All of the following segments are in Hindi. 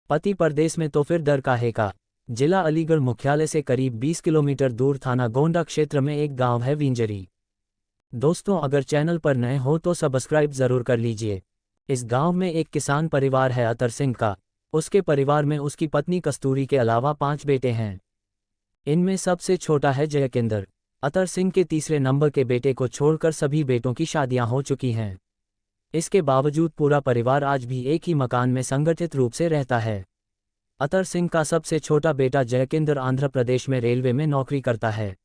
पति परदेस में तो फिर डर काहे का। जिला अलीगढ़ मुख्यालय से करीब 20 किलोमीटर दूर थाना गोंडा क्षेत्र में एक गांव है विंजरी। दोस्तों, अगर चैनल पर नए हो तो सब्सक्राइब जरूर कर लीजिए। इस गांव में एक किसान परिवार है अतर सिंह का। उसके परिवार में उसकी पत्नी कस्तूरी के अलावा 5 बेटे हैं। इनमें सबसे छोटा है जयकिंदर। अतर सिंह के तीसरे नंबर के बेटे को छोड़कर सभी बेटों की शादियां हो चुकी हैं। इसके बावजूद पूरा परिवार आज भी एक ही मकान में संगठित रूप से रहता है। अतर सिंह का सबसे छोटा बेटा जयकिंदर आंध्र प्रदेश में रेलवे में नौकरी करता है।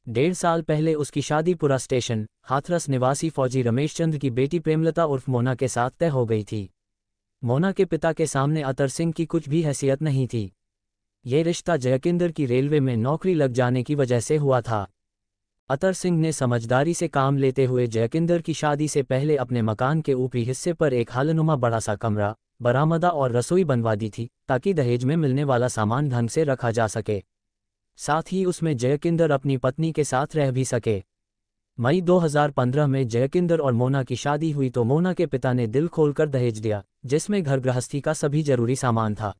1.5 साल पहले उसकी शादी पुरा स्टेशन हाथरस निवासी फौजी रमेश चंद्र की बेटी प्रेमलता उर्फ मोना के साथ तय हो गई थी। मोना के पिता के सामने अतर सिंह की कुछ भी हैसियत नहीं थी। ये रिश्ता जयकिंदर की रेलवे में नौकरी लग जाने की वजह से हुआ था। अतर सिंह ने समझदारी से काम लेते हुए जयकिंदर की शादी से पहले अपने मकान के ऊपरी हिस्से पर एक हालनुमा बड़ा सा कमरा, बरामदा और रसोई बनवा दी थी ताकि दहेज में मिलने वाला सामान ढंग से रखा जा सके। साथ ही उसमें जयकिंदर अपनी पत्नी के साथ रह भी सके। मई 2015 में जयकिंदर और मोना की शादी हुई तो मोना के पिता ने दिल खोलकर दहेज दिया, जिसमें घर गृहस्थी का सभी जरूरी सामान था।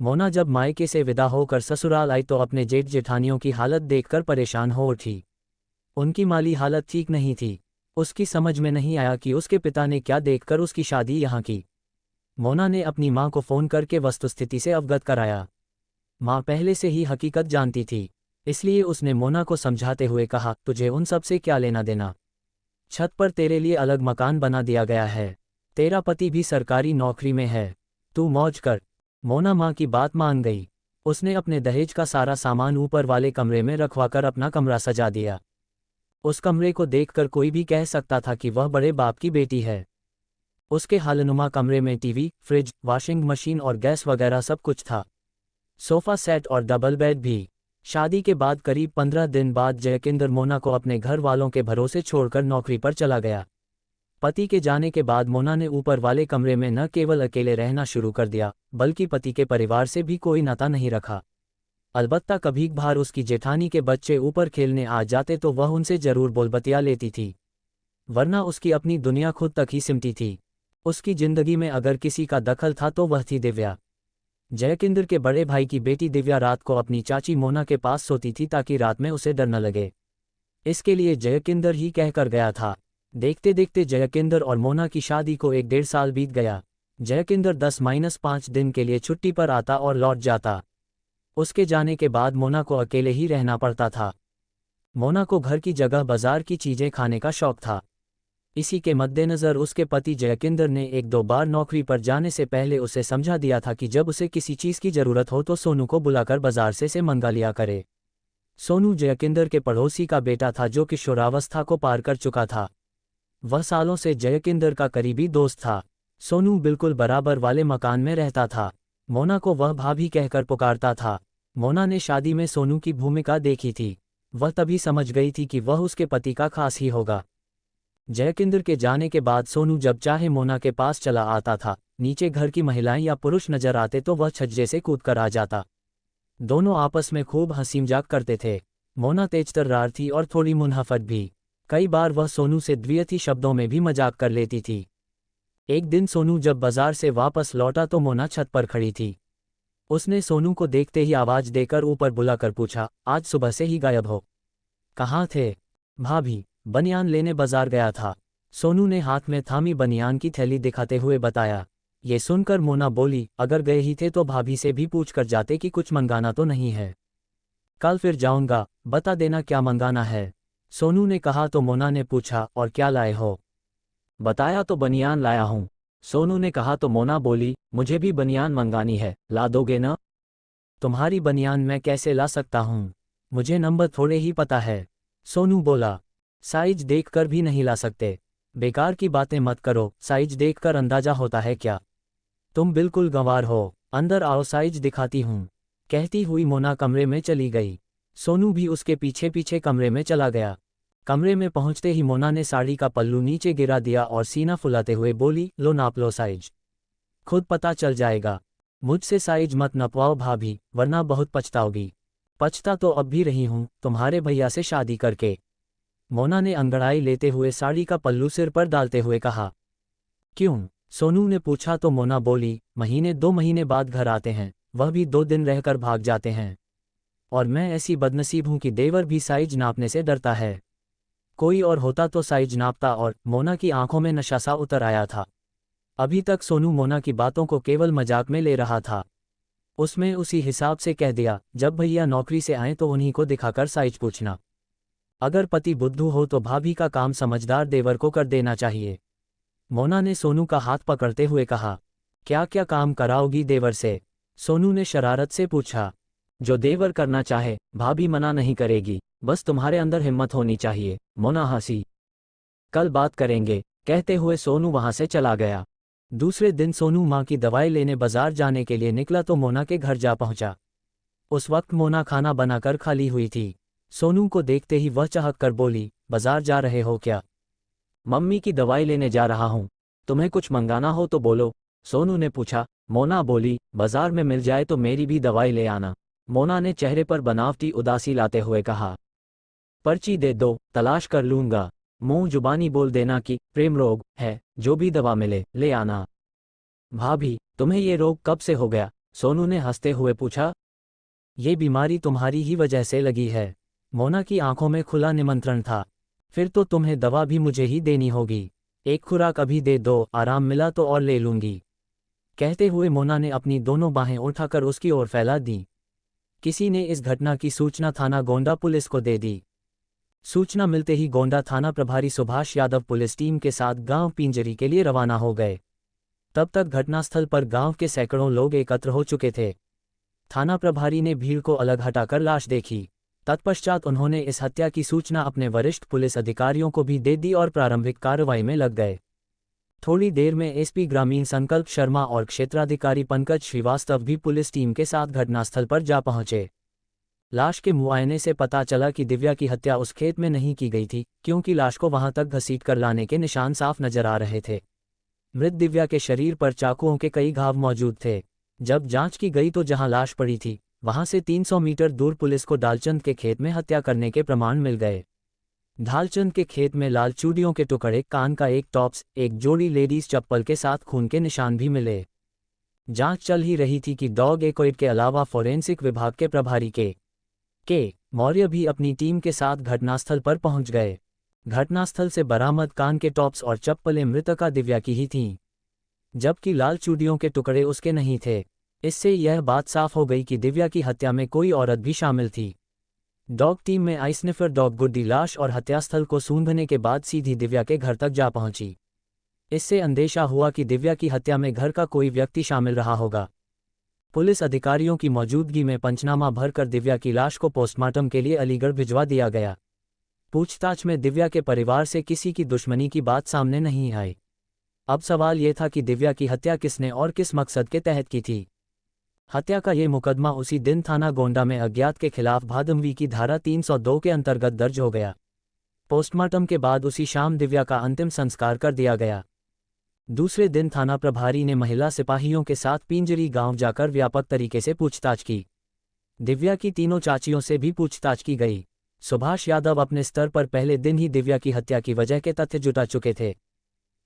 मोना जब मायके से विदा होकर ससुराल आई तो अपने जेठ जेठानियों की हालत देखकर परेशान हो उठी। उनकी माली हालत ठीक नहीं थी। उसकी समझ में नहीं आया कि उसके पिता ने क्या देखकर उसकी शादी यहाँ की। मोना ने अपनी मां को फ़ोन करके वस्तुस्थिति से अवगत कराया। मां पहले से ही हकीकत जानती थी, इसलिए उसने मोना को समझाते हुए कहा, तुझे उन सब से क्या लेना देना। छत पर तेरे लिए अलग मकान बना दिया गया है। तेरा पति भी सरकारी नौकरी में है, तू मौज कर। मोना मां की बात मान गई। उसने अपने दहेज का सारा सामान ऊपर वाले कमरे में रखवाकर अपना कमरा सजा दिया। उस कमरे को देखकर कोई भी कह सकता था कि वह बड़े बाप की बेटी है। उसके हालनुमा कमरे में टीवी, फ्रिज, वॉशिंग मशीन और गैस वगैरह सब कुछ था। सोफा सेट और डबल बेड भी। शादी के बाद करीब 15 दिन बाद जयकिंदर मोना को अपने घर वालों के भरोसे छोड़कर नौकरी पर चला गया। पति के जाने के बाद मोना ने ऊपर वाले कमरे में न केवल अकेले रहना शुरू कर दिया, बल्कि पति के परिवार से भी कोई नाता नहीं रखा। अलबत्ता कभी कभार उसकी जेठानी के बच्चे ऊपर खेलने आ जाते तो वह उनसे जरूर बोलबतिया लेती थी, वरना उसकी अपनी दुनिया खुद तक ही सिमटी थी। उसकी जिंदगी में अगर किसी का दखल था तो वह थी दिव्या। जयकिंदर के बड़े भाई की बेटी दिव्या रात को अपनी चाची मोना के पास सोती थी ताकि रात में उसे डर न लगे। इसके लिए जयकिंदर ही कहकर गया था। देखते देखते जयकिंदर और मोना की शादी को 1.5 साल बीत गया। जयकिंदर 10-5 दिन के लिए छुट्टी पर आता और लौट जाता। उसके जाने के बाद मोना को अकेले ही रहना पड़ता था। मोना को घर की जगह बाजार की चीजें खाने का शौक था। इसी के मद्देनज़र उसके पति जयकिंदर ने 1-2 बार नौकरी पर जाने से पहले उसे समझा दिया था कि जब उसे किसी चीज़ की ज़रूरत हो तो सोनू को बुलाकर बाजार से मंगा लिया करे। सोनू जयकिंदर के पड़ोसी का बेटा था जो किशोरावस्था को पार कर चुका था। वह सालों से जयकिंदर का करीबी दोस्त था। सोनू बिल्कुल बराबर वाले मकान में रहता था। मोना को वह भाभी कहकर पुकारता था। मोना ने शादी में सोनू की भूमिका देखी थी। वह तभी समझ गई थी कि वह उसके पति का खास ही होगा। जयकिंदर के जाने के बाद सोनू जब चाहे मोना के पास चला आता था। नीचे घर की महिलाएं या पुरुष नजर आते तो वह छज्जे से कूदकर आ जाता। दोनों आपस में खूब हंसी मजाक करते थे। मोना तेजतर्रार थी और थोड़ी मुनहफट भी। कई बार वह सोनू से द्विअर्थी शब्दों में भी मजाक कर लेती थी। एक दिन सोनू जब बाजार से वापस लौटा तो मोना छत पर खड़ी थी। उसने सोनू को देखते ही आवाज देकर ऊपर बुलाकर पूछा, आज सुबह से ही गायब हो, कहाँ थे? भाभी, बनियान लेने बाजार गया था। सोनू ने हाथ में थामी बनियान की थैली दिखाते हुए बताया। ये सुनकर मोना बोली, अगर गए ही थे तो भाभी से भी पूछ कर जाते कि कुछ मंगाना तो नहीं है। कल फिर जाऊंगा, बता देना क्या मंगाना है। सोनू ने कहा तो मोना ने पूछा, और क्या लाए हो? बताया तो बनियान लाया हूँ। सोनू ने कहा तो मोना बोली, मुझे भी बनियान मंगानी है, ला दोगे ना? तुम्हारी बनियान मैं कैसे ला सकता हूँ, मुझे नंबर थोड़े ही पता है। सोनू बोला, साइज देखकर भी नहीं ला सकते? बेकार की बातें मत करो, साइज देखकर अंदाजा होता है क्या? तुम बिल्कुल गंवार हो, अंदर आओ साइज दिखाती हूँ। कहती हुई मोना कमरे में चली गई। सोनू भी उसके पीछे पीछे कमरे में चला गया। कमरे में पहुंचते ही मोना ने साड़ी का पल्लू नीचे गिरा दिया और सीना फुलाते हुए बोली, लो नाप लो साइज, खुद पता चल जाएगा। मुझसे साइज मत नपवाओ भाभी, वरना बहुत पछताओगी। पछता तो अब भी रही हूँ, तुम्हारे भैया से शादी करके। मोना ने अंगड़ाई लेते हुए साड़ी का पल्लू सिर पर डालते हुए कहा। क्यों, सोनू ने पूछा तो मोना बोली, महीने 2 महीने बाद घर आते हैं, वह भी 2 दिन रहकर भाग जाते हैं। और मैं ऐसी बदनसीब हूं कि देवर भी साइज नापने से डरता है। कोई और होता तो साइज नापता। और मोना की आंखों में नशा सा उतर आया था। अभी तक सोनू मोना की बातों को केवल मजाक में ले रहा था। उसमें उसी हिसाब से कह दिया, जब भैया नौकरी से आए तो उन्हीं को दिखाकर साइज पूछना। अगर पति बुद्धू हो तो भाभी का काम समझदार देवर को कर देना चाहिए। मोना ने सोनू का हाथ पकड़ते हुए कहा, क्या क्या काम कराओगी देवर से? सोनू ने शरारत से पूछा। जो देवर करना चाहे भाभी मना नहीं करेगी, बस तुम्हारे अंदर हिम्मत होनी चाहिए। मोना हंसी। कल बात करेंगे, कहते हुए सोनू वहां से चला गया। दूसरे दिन सोनू माँ की दवाई लेने बाजार जाने के लिए निकला तो मोना के घर जा पहुंचा। उस वक्त मोना खाना बनाकर खाली हुई थी। सोनू को देखते ही वह चहक कर बोली, बाजार जा रहे हो क्या? मम्मी की दवाई लेने जा रहा हूँ, तुम्हें कुछ मंगाना हो तो बोलो। सोनू ने पूछा। मोना बोली, बाजार में मिल जाए तो मेरी भी दवाई ले आना। मोना ने चेहरे पर बनावटी उदासी लाते हुए कहा, पर्ची दे दो, तलाश कर लूंगा। मुंह जुबानी बोल देना कि प्रेम रोग है, जो भी दवा मिले ले आना। भाभी, तुम्हें ये रोग कब से हो गया? सोनू ने हंसते हुए पूछा। ये बीमारी तुम्हारी ही वजह से लगी है। मोना की आंखों में खुला निमंत्रण था। फिर तो तुम्हें दवा भी मुझे ही देनी होगी। एक खुराक अभी दे दो, आराम मिला तो और ले लूंगी। कहते हुए मोना ने अपनी दोनों बाहें उठाकर उसकी ओर फैला दी। किसी ने इस घटना की सूचना थाना गोंडा पुलिस को दे दी। सूचना मिलते ही गोंडा थाना प्रभारी सुभाष यादव पुलिस टीम के साथ गांव पिंजरी के लिए रवाना हो गए। तब तक घटनास्थल पर गांव के सैकड़ों लोग एकत्र हो चुके थे। थाना प्रभारी ने भीड़ को अलग हटाकर लाश देखी। तत्पश्चात उन्होंने इस हत्या की सूचना अपने वरिष्ठ पुलिस अधिकारियों को भी दे दी और प्रारंभिक कार्रवाई में लग गए। थोड़ी देर में एसपी ग्रामीण संकल्प शर्मा और क्षेत्राधिकारी पंकज श्रीवास्तव भी पुलिस टीम के साथ घटनास्थल पर जा पहुंचे। लाश के मुआयने से पता चला कि दिव्या की हत्या उस खेत में नहीं की गई थी, क्योंकि लाश को वहां तक घसीट कर लाने के निशान साफ नजर आ रहे थे। मृत दिव्या के शरीर पर चाकुओं के कई घाव मौजूद थे। जब जांच की गई तो जहां लाश पड़ी थी वहां से 300 मीटर दूर पुलिस को डालचंद के खेत में हत्या करने के प्रमाण मिल गए। ढालचंद के खेत में लाल चूड़ियों के टुकड़े, कान का एक टॉप्स, एक जोड़ी लेडीज चप्पल के साथ खून के निशान भी मिले। जांच चल ही रही थी कि डॉग एक्वाइड के अलावा फोरेंसिक विभाग के प्रभारी के मौर्य भी अपनी टीम के साथ घटनास्थल पर पहुंच गए। घटनास्थल से बरामद कान के टॉप्स और चप्पलें मृतका दिव्या की ही थीं, जबकि लाल चूड़ियों के टुकड़े उसके नहीं थे। इससे यह बात साफ हो गई कि दिव्या की हत्या में कोई औरत भी शामिल थी। डॉग टीम में आई स्निफर डॉग गुड्डी लाश और हत्यास्थल को सूंघने के बाद सीधी दिव्या के घर तक जा पहुंची। इससे अंदेशा हुआ कि दिव्या की हत्या में घर का कोई व्यक्ति शामिल रहा होगा। पुलिस अधिकारियों की मौजूदगी में पंचनामा भरकर दिव्या की लाश को पोस्टमार्टम के लिए अलीगढ़ भिजवा दिया गया। पूछताछ में दिव्या के परिवार से किसी की दुश्मनी की बात सामने नहीं आई। अब सवाल ये था कि दिव्या की हत्या किसने और किस मकसद के तहत की थी। हत्या का ये मुकदमा उसी दिन थाना गोंडा में अज्ञात के खिलाफ भादमवी की धारा 302 के अंतर्गत दर्ज हो गया। पोस्टमार्टम के बाद उसी शाम दिव्या का अंतिम संस्कार कर दिया गया। दूसरे दिन थाना प्रभारी ने महिला सिपाहियों के साथ पिंजरी गांव जाकर व्यापक तरीके से पूछताछ की। दिव्या की तीनों चाचियों से भी पूछताछ की गई। सुभाष यादव अपने स्तर पर पहले दिन ही दिव्या की हत्या की वजह के तथ्य जुटा चुके थे।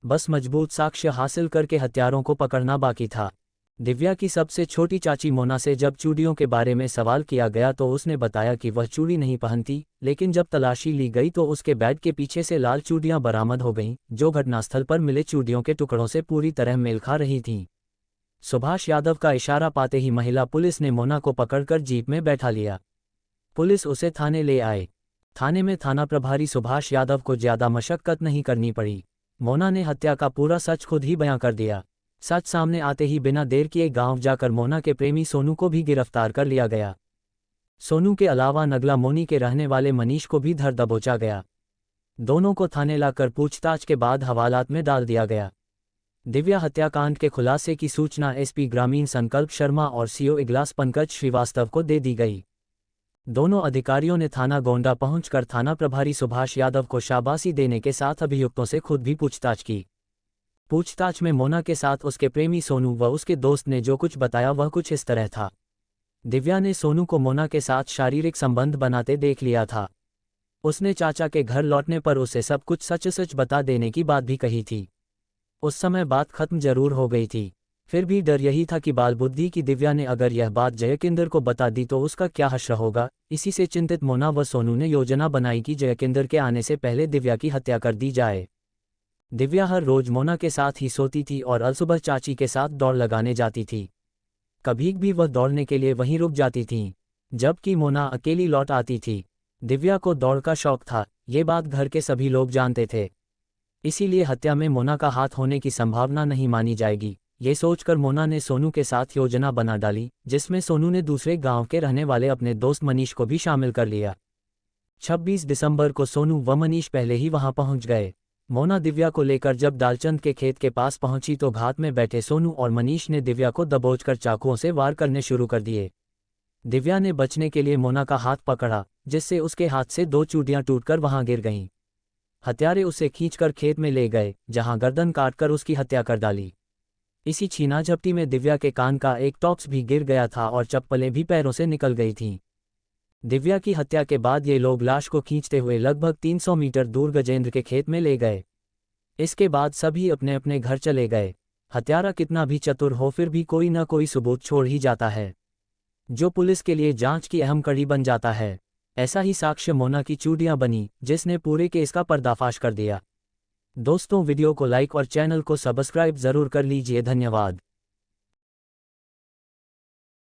बस मजबूत साक्ष्य हासिल करके हत्यारों को पकड़ना बाकी था। दिव्या की सबसे छोटी चाची मोना से जब चूड़ियों के बारे में सवाल किया गया तो उसने बताया कि वह चूड़ी नहीं पहनती, लेकिन जब तलाशी ली गई तो उसके बेड के पीछे से लाल चूड़ियां बरामद हो गईं, जो घटनास्थल पर मिले चूड़ियों के टुकड़ों से पूरी तरह मेल खा रही थीं। सुभाष यादव का इशारा पाते ही महिला पुलिस ने मोना को पकड़कर जीप में बैठा लिया। पुलिस उसे थाने ले आए। थाने में थाना प्रभारी सुभाष यादव को ज्यादा मशक्कत नहीं करनी पड़ी। मोना ने हत्या का पूरा सच खुद ही बयां कर दिया। सच सामने आते ही बिना देर किए गांव जाकर मोना के प्रेमी सोनू को भी गिरफ्तार कर लिया गया। सोनू के अलावा नगला मोनी के रहने वाले मनीष को भी धर दबोचा गया। दोनों को थाने लाकर पूछताछ के बाद हवालात में डाल दिया गया। दिव्या हत्याकांड के खुलासे की सूचना एसपी ग्रामीण संकल्प शर्मा और सीओ इगलास पंकज श्रीवास्तव को दे दी गई। दोनों अधिकारियों ने थाना गोंडा पहुंचकर थाना प्रभारी सुभाष यादव को शाबाशी देने के साथ अभियुक्तों से खुद भी पूछताछ की। पूछताछ में मोना के साथ उसके प्रेमी सोनू व उसके दोस्त ने जो कुछ बताया वह कुछ इस तरह था। दिव्या ने सोनू को मोना के साथ शारीरिक संबंध बनाते देख लिया था। उसने चाचा के घर लौटने पर उसे सब कुछ सच सच बता देने की बात भी कही थी। उस समय बात खत्म जरूर हो गई थी, फिर भी डर यही था कि बालबुद्धि की दिव्या ने अगर यह बात जयकिंदर को बता दी तो उसका क्या हश्र होगा। इसी से चिंतित मोना व सोनू ने योजना बनाई कि जयकिंदर के आने से पहले दिव्या की हत्या कर दी जाए। दिव्या हर रोज मोना के साथ ही सोती थी और अलसुबह चाची के साथ दौड़ लगाने जाती थी। कभी भी वह दौड़ने के लिए वहीं रुक जाती थीं, जबकि मोना अकेली लौट आती थी। दिव्या को दौड़ का शौक था, ये बात घर के सभी लोग जानते थे। इसीलिए हत्या में मोना का हाथ होने की संभावना नहीं मानी जाएगी, ये सोचकर मोना ने सोनू के साथ योजना बना डाली, जिसमें सोनू ने दूसरे गांव के रहने वाले अपने दोस्त मनीष को भी शामिल कर लिया। 26 दिसंबर को सोनू व मनीष पहले ही वहां पहुंच गए। मोना दिव्या को लेकर जब दालचंद के खेत के पास पहुंची तो घात में बैठे सोनू और मनीष ने दिव्या को दबोचकर चाकुओं से वार करने शुरू कर दिए। दिव्या ने बचने के लिए मोना का हाथ पकड़ा, जिससे उसके हाथ से 2 चूड़ियां टूटकर वहां गिर गईं। हत्यारे उसे खींचकर खेत में ले गए, जहां गर्दन काटकर उसकी हत्या कर डाली। इसी छीना झपटी में दिव्या के कान का एक टॉप्स भी गिर गया था और चप्पलें भी पैरों से निकल गई थीं। दिव्या की हत्या के बाद ये लोग लाश को खींचते हुए लगभग 300 मीटर दूर गजेंद्र के खेत में ले गए। इसके बाद सभी अपने अपने घर चले गए। हत्यारा कितना भी चतुर हो फिर भी कोई न कोई सबूत छोड़ ही जाता है, जो पुलिस के लिए जांच की अहम कड़ी बन जाता है। ऐसा ही साक्ष्य मोना की चूड़ियां बनी, जिसने पूरे केस का पर्दाफाश कर दिया। दोस्तों, वीडियो को लाइक और चैनल को सब्सक्राइब जरूर कर लीजिए। धन्यवाद।